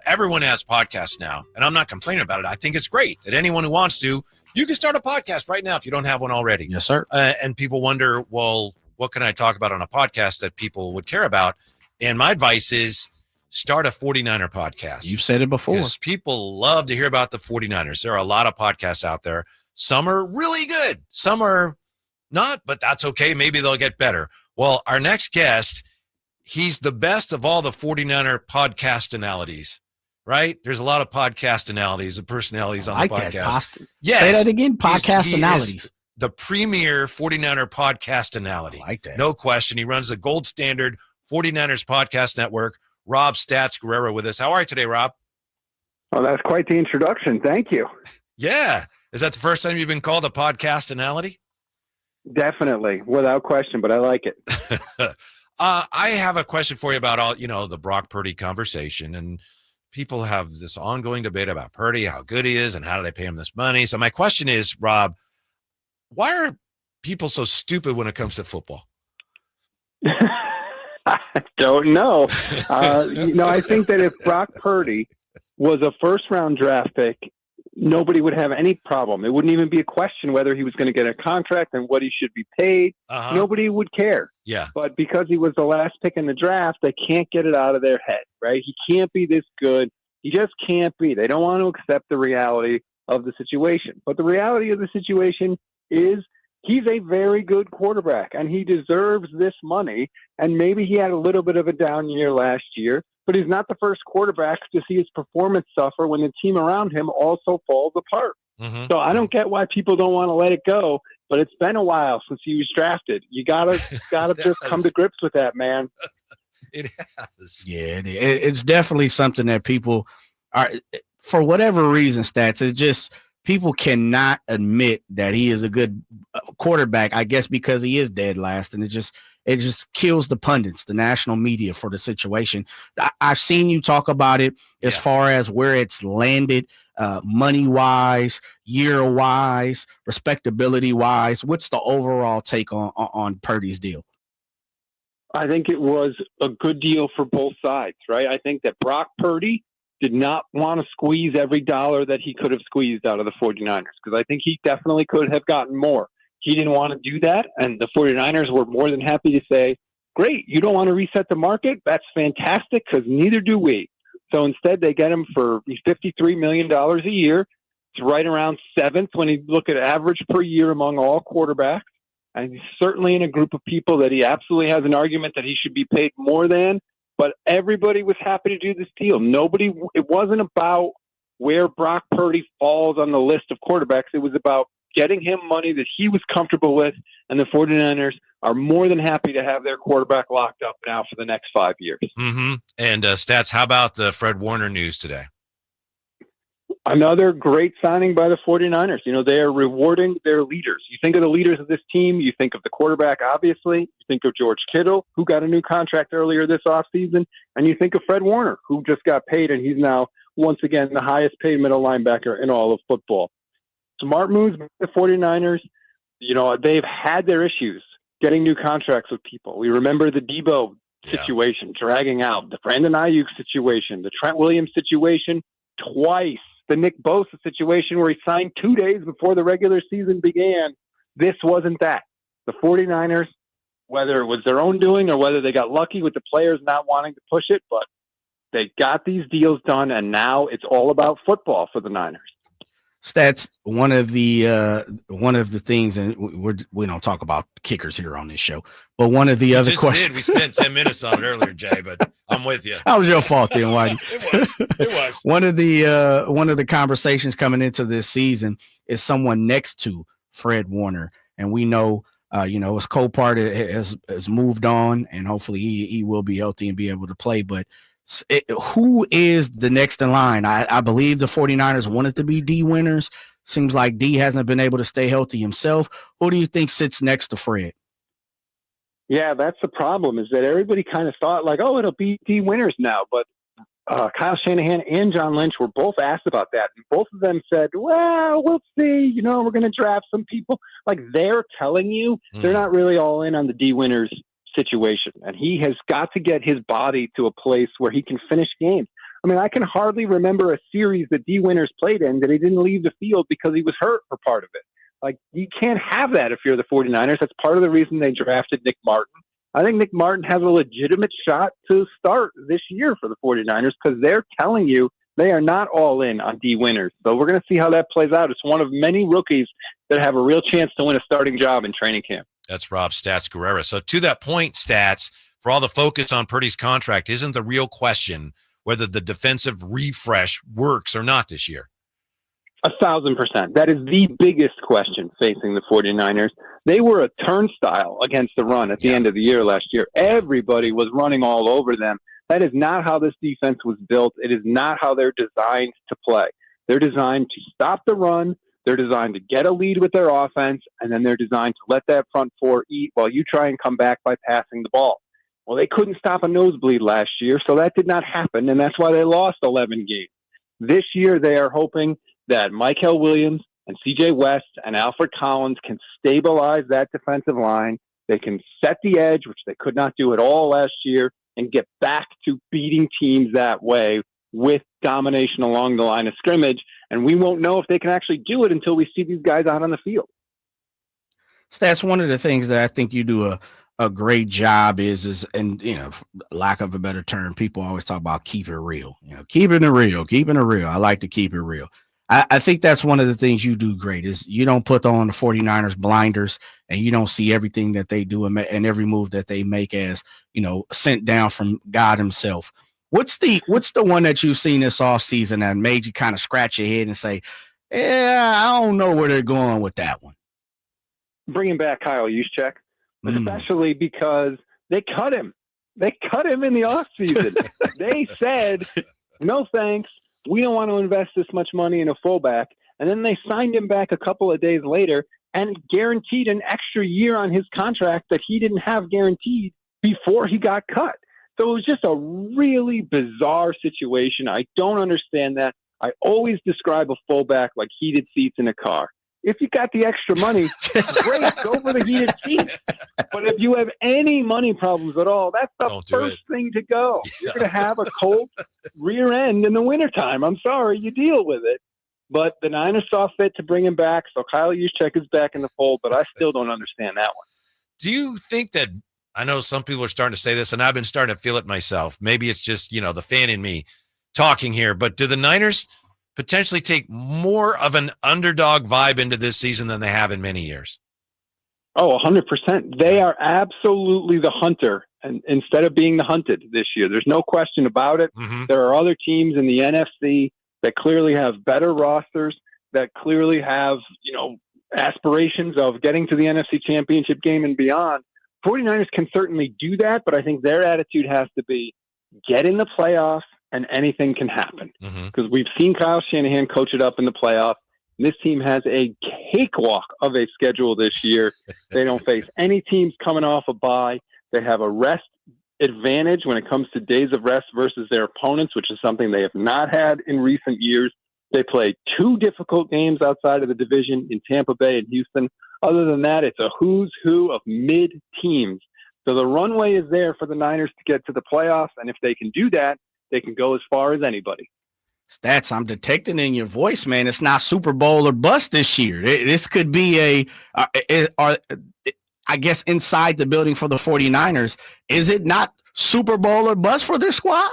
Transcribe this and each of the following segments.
everyone has podcasts now, and I'm not complaining about it. I think it's great that anyone who wants to, you can start a podcast right now if you don't have one already. Yes, sir. And people wonder, well, what can I talk about on a podcast that people would care about? And my advice is start a 49er podcast. You've said it before. Because people love to hear about the 49ers. There are a lot of podcasts out there. Some are really good. Some are not, but that's okay. Maybe they'll get better. Well, our next guest, he's the best of all the 49er podcastinalities, right? There's a lot of podcastinalities and personalities on the podcast. Yes. Say that again, podcastinalities. The premier 49er podcastinality. I like that. No question. He runs the gold standard 49ers podcast network. Rob Stats Guerrera with us. How are you today, Rob? Oh, that's quite the introduction. Thank you. Yeah. Is that the first time you've been called a podcastinality? Definitely, without question, but I like it. I have a question for you about all, the Brock Purdy conversation, and people have this ongoing debate about Purdy, how good he is, and how do they pay him this money. So my question is, Rob, why are people so stupid when it comes to football? I don't know. I think that if Brock Purdy was a first-round draft pick, nobody would have any problem. It wouldn't even be a question whether he was going to get a contract and what he should be paid. Uh-huh. Nobody would care. Yeah. But because he was the last pick in the draft, they can't get it out of their head, right? He can't be this good. He just can't be. They don't want to accept the reality of the situation. But the reality of the situation is he's a very good quarterback, and he deserves this money. And maybe he had a little bit of a down year last year, but he's not the first quarterback to see his performance suffer when the team around him also falls apart. Mm-hmm. So I don't get why people don't want to let it go, but it's been a while since he was drafted. You gotta just come to grips with that, man. It has. Yeah, it's definitely something that people are, for whatever reason, Stats, it's just people cannot admit that he is a good quarterback, I guess, because he is dead last, and it just kills the pundits, the national media, for the situation. I've seen you talk about it as far as where it's landed, money-wise, year-wise, respectability-wise. What's the overall take on Purdy's deal? I think it was a good deal for both sides, right? I think that Brock Purdy did not want to squeeze every dollar that he could have squeezed out of the 49ers, because I think he definitely could have gotten more. He didn't want to do that, and the 49ers were more than happy to say, great, you don't want to reset the market? That's fantastic, because neither do we. So instead, they get him for $53 million a year. It's right around seventh when you look at average per year among all quarterbacks. And he's certainly in a group of people that he absolutely has an argument that he should be paid more than. But everybody was happy to do this deal. It wasn't about where Brock Purdy falls on the list of quarterbacks. It was about getting him money that he was comfortable with, and the 49ers are more than happy to have their quarterback locked up now for the next 5 years. Mm-hmm. And Stats, how about the Fred Warner news today? Another great signing by the 49ers. They are rewarding their leaders. You think of the leaders of this team, you think of the quarterback, obviously. You think of George Kittle, who got a new contract earlier this offseason. And you think of Fred Warner, who just got paid, and he's now, once again, the highest paid middle linebacker in all of football. Smart moves by the 49ers. They've had their issues getting new contracts with people. We remember the Debo situation dragging out, the Brandon Ayuk situation, the Trent Williams situation twice. The Nick Bosa situation where he signed 2 days before the regular season began. This wasn't that. The 49ers, whether it was their own doing or whether they got lucky with the players not wanting to push it, but they got these deals done, and now it's all about football for the Niners. Stats, one of the things, and we don't talk about kickers here on this show, but one of the other questions. We spent 10 minutes on it earlier, Jay, but I'm with you. That was your fault then, Whitey. It was. One of the conversations coming into this season is someone next to Fred Warner, and we know, his co-part has moved on, and hopefully he will be healthy and be able to play, but who is the next in line? I believe the 49ers wanted to be D winners. Seems like D hasn't been able to stay healthy himself. Who do you think sits next to Fred? Yeah, that's the problem, is that everybody kind of thought like, it'll be D winners now. But Kyle Shanahan and John Lynch were both asked about that. And both of them said, well, we'll see. We're going to draft some people. Like, they're telling you they're not really all in on the D winners situation, and he has got to get his body to a place where he can finish games. I mean, I can hardly remember a series that D. Winters played in that he didn't leave the field because he was hurt for part of it. Like, you can't have that if you're the 49ers. That's part of the reason they drafted Nick Martin. I think Nick Martin has a legitimate shot to start this year for the 49ers because they're telling you they are not all in on D. Winters. So we're going to see how that plays out. It's one of many rookies that have a real chance to win a starting job in training camp. That's Rob Stats Guerrera. So to that point, Stats, for all the focus on Purdy's contract, isn't the real question whether the defensive refresh works or not this year? 1,000%. That is the biggest question facing the 49ers. They were a turnstile against the run at the end of the year last year. Everybody was running all over them. That is not how this defense was built. It is not how they're designed to play. They're designed to stop the run. They're designed to get a lead with their offense, and then they're designed to let that front four eat while you try and come back by passing the ball. Well, they couldn't stop a nosebleed last year, so that did not happen, and that's why they lost 11 games. This year, they are hoping that Michael Williams and C.J. West and Alfred Collins can stabilize that defensive line. They can set the edge, which they could not do at all last year, and get back to beating teams that way with domination along the line of scrimmage. And we won't know if they can actually do it until we see these guys out on the field. That's one of the things that I think you do a great job is, and, you know, lack of a better term, people always talk about keep it real, keeping it real. I like to keep it real. I think that's one of the things you do great is you don't put on the 49ers blinders and you don't see everything that they do and every move that they make as, sent down from God himself. What's the one that you've seen this offseason that made you kind of scratch your head and say, yeah, I don't know where they're going with that one? Bringing back Kyle Juszczyk, especially because they cut him. They cut him in the offseason. They said, no thanks. We don't want to invest this much money in a fullback. And then they signed him back a couple of days later and guaranteed an extra year on his contract that he didn't have guaranteed before he got cut. So it was just a really bizarre situation. I don't understand that. I always describe a fullback like heated seats in a car. If you got the extra money, great, go for the heated seats. But if you have any money problems at all, that's the first thing to go. Yeah. You're going to have a cold rear end in the wintertime. I'm sorry, you deal with it. But the Niners saw fit to bring him back, so Kyle Juszczyk is back in the fold, but I still don't understand that one. Do you think that, I know some people are starting to say this, and I've been starting to feel it myself. Maybe it's just, the fan in me talking here, but do the Niners potentially take more of an underdog vibe into this season than they have in many years? Oh, 100%. They are absolutely the hunter and instead of being the hunted this year. There's no question about it. Mm-hmm. There are other teams in the NFC that clearly have better rosters, that clearly have, aspirations of getting to the NFC Championship game and beyond. 49ers can certainly do that, but I think their attitude has to be get in the playoffs, and anything can happen. Because we've seen Kyle Shanahan coach it up in the playoffs. This team has a cakewalk of a schedule this year. They don't face any teams coming off a bye. They have a rest advantage when it comes to days of rest versus their opponents, which is something they have not had in recent years. They play 2 difficult games outside of the division in Tampa Bay and Houston. Other than that, it's a who's who of mid-teams. So the runway is there for the Niners to get to the playoffs, and if they can do that, they can go as far as anybody. Stats, I'm detecting in your voice, man. It's not Super Bowl or bust this year. This could be I guess inside the building for the 49ers. Is it not Super Bowl or bust for their squad?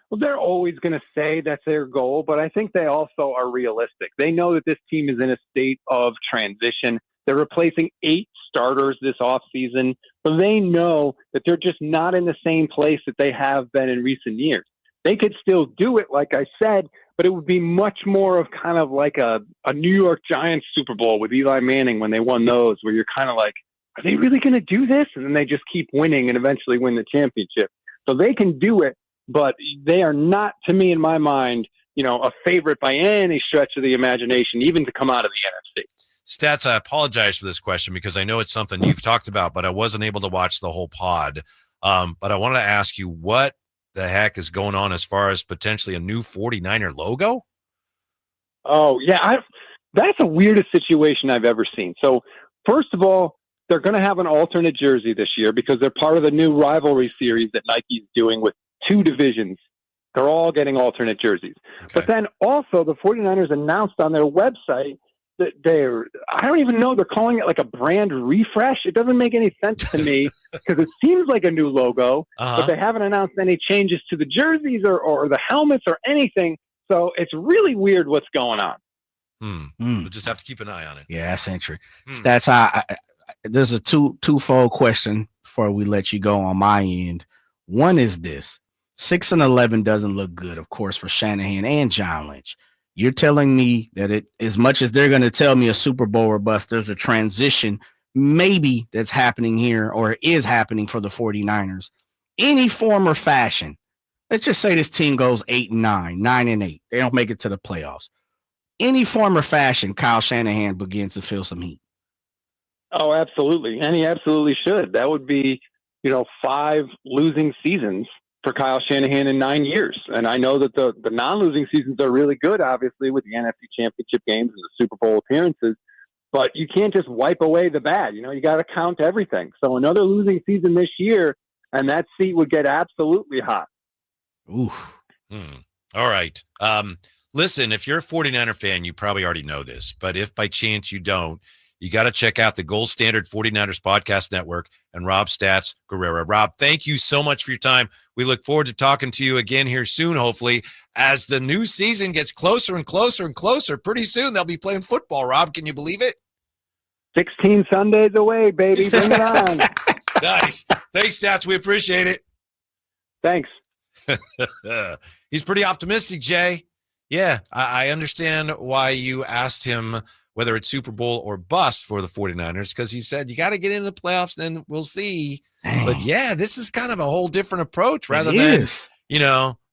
Well, they're always going to say that's their goal, but I think they also are realistic. They know that this team is in a state of transition. They're replacing 8 starters this offseason, but they know that they're just not in the same place that they have been in recent years. They could still do it, like I said, but it would be much more of kind of like a New York Giants Super Bowl with Eli Manning when they won those, where you're kind of like, are they really going to do this? And then they just keep winning and eventually win the championship. So they can do it, but they are not, to me, in my mind, a favorite by any stretch of the imagination, even to come out of the NFC. Stats, I apologize for this question because I know it's something you've talked about, but I wasn't able to watch the whole pod. But I wanted to ask you what the heck is going on as far as potentially a new 49er logo? Oh, yeah. That's the weirdest situation I've ever seen. So, first of all, they're going to have an alternate jersey this year because they're part of the new rivalry series that Nike's doing with 2 divisions They're all getting alternate jerseys. Okay. But then also the 49ers announced on their website that I don't even know, they're calling it like a brand refresh. It doesn't make any sense to me because it seems like a new logo, but they haven't announced any changes to the jerseys or the helmets or anything. So it's really weird what's going on. We'll just have to keep an eye on it. Yeah, that's interesting. Stats, there's a twofold question before we let you go on my end. One is this: 6-11 doesn't look good, of course, for Shanahan and John Lynch. You're telling me that as much as they're going to tell me a Super Bowl or bust, there's a transition maybe that's happening here or is happening for the 49ers. Any form or fashion. Let's just say this team goes 8-9, 9-8. They don't make it to the playoffs. Any form or fashion, Kyle Shanahan begins to feel some heat. Oh, absolutely. And he absolutely should. That would be, 5 losing seasons for Kyle Shanahan in 9 years. And I know that the non-losing seasons are really good, obviously, with the NFC Championship games and the Super Bowl appearances. But you can't just wipe away the bad. You got to count everything. So another losing season this year, and that seat would get absolutely hot. Ooh. All right. Listen, if you're a 49er fan, you probably already know this. But if by chance you don't, you got to check out the Gold Standard 49ers Podcast Network and Rob Stats Guerrera. Rob, thank you so much for your time. We look forward to talking to you again here soon, hopefully, as the new season gets closer and closer and closer. Pretty soon they'll be playing football, Rob. Can you believe it? 16 Sundays away, baby. Bring it on. Nice. Thanks, Stats. We appreciate it. Thanks. He's pretty optimistic, Jay. Yeah, I understand why you asked him whether it's Super Bowl or bust for the 49ers, because he said, you got to get into the playoffs, then we'll see. Dang. But yeah, this is kind of a whole different approach rather than,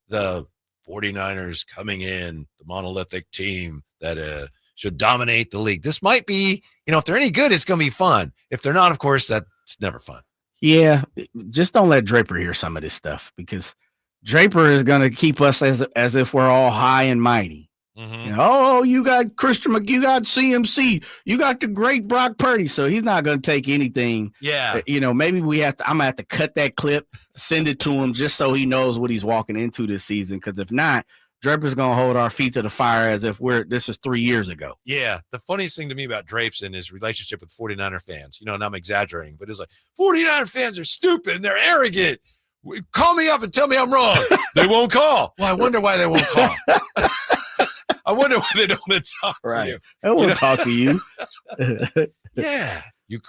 the 49ers coming in, the monolithic team that should dominate the league. This might be, if they're any good, it's going to be fun. If they're not, of course, that's never fun. Yeah, just don't let Draper hear some of this stuff, because Draper is going to keep us as if we're all high and mighty. Mm-hmm. You got Christian McCaffrey, you got CMC, you got the great Brock Purdy. So he's not going to take anything. Yeah. Maybe I'm going to have to cut that clip, send it to him just so he knows what he's walking into this season. Because if not, Draper's going to hold our feet to the fire as if this is 3 years ago. Yeah. The funniest thing to me about Drapes and his relationship with 49er fans, and I'm exaggerating, but it's like 49er fans are stupid and they're arrogant. Call me up and tell me I'm wrong. They won't call. Well, I wonder why they won't call. I wonder why they don't want to talk to you. They won't talk to you. Yeah. You call.